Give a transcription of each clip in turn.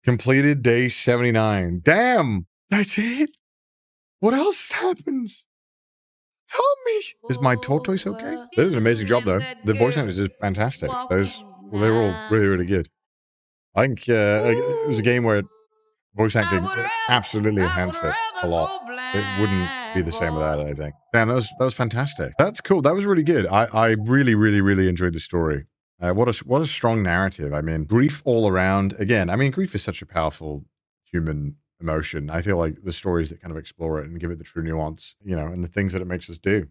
Completed day 79. Damn! That's it? What else happens? Tell me! Is my tortoise okay? They did an amazing job, though. The voice actors is fantastic. Those, well, they were all really, really good. I think it was a game where voice acting absolutely enhanced it a lot. It wouldn't be the same without it, I think. Damn, that was fantastic. That's cool. That was really good. I really, really, really enjoyed the story. What a strong narrative. I mean, grief all around. Again, I mean, grief is such a powerful human emotion. I feel like the stories that kind of explore it and give it the true nuance, and the things that it makes us do.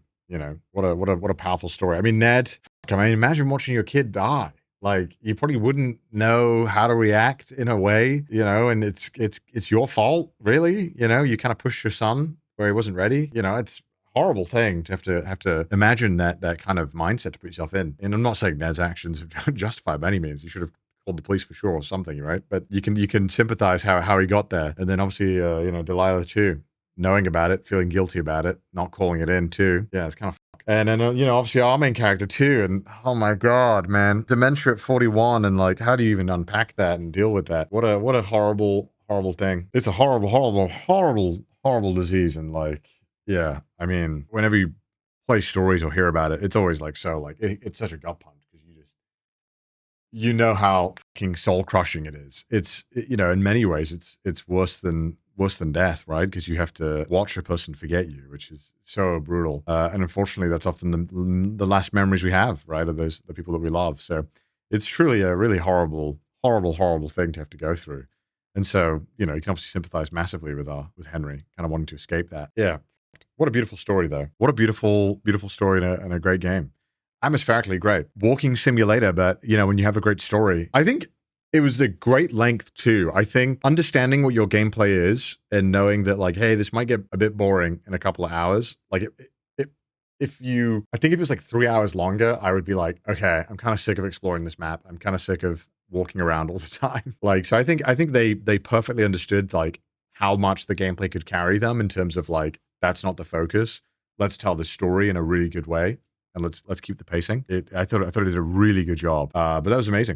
What a powerful story. I mean, Ned. I mean, imagine watching your kid die. Like, you probably wouldn't know how to react in a way, and it's your fault, really. You kind of pushed your son where he wasn't ready. It's a horrible thing to have to imagine that kind of mindset to put yourself in. And I'm not saying Ned's actions are justified by any means. You should have called the police for sure or something, right? But you can sympathize how he got there. And then obviously, Delilah too, knowing about it, feeling guilty about it, not calling it in too. Yeah, it's kind of. And then, obviously our main character too. And oh my God, man, dementia at 41. And like, how do you even unpack that and deal with that? What a horrible, horrible thing. It's a horrible, horrible, horrible, horrible disease. And like, yeah, I mean, whenever you play stories or hear about it, it's always like, it's such a gut punch because you know how fucking soul crushing it is. It's, in many ways, it's worse than death, right? Because you have to watch a person forget you, which is so brutal. And unfortunately, that's often the last memories we have, right? Of the people that we love. So it's truly a really horrible, horrible, horrible thing to have to go through. And so, you can obviously sympathize massively with Henry, kind of wanting to escape that. Yeah. What a beautiful story, though. What a beautiful, beautiful story and a great game. Atmospherically great. Walking simulator, but, when you have a great story, I think it was a great length too. I think understanding what your gameplay is and knowing that like, hey, this might get a bit boring in a couple of hours. Like I think if it was like 3 hours longer, I would be like, okay, I'm kind of sick of exploring this map. I'm kind of sick of walking around all the time. Like, so I think they perfectly understood like how much the gameplay could carry them in terms of like, that's not the focus. Let's tell the story in a really good way. And let's keep the pacing. I thought it did a really good job. But that was amazing.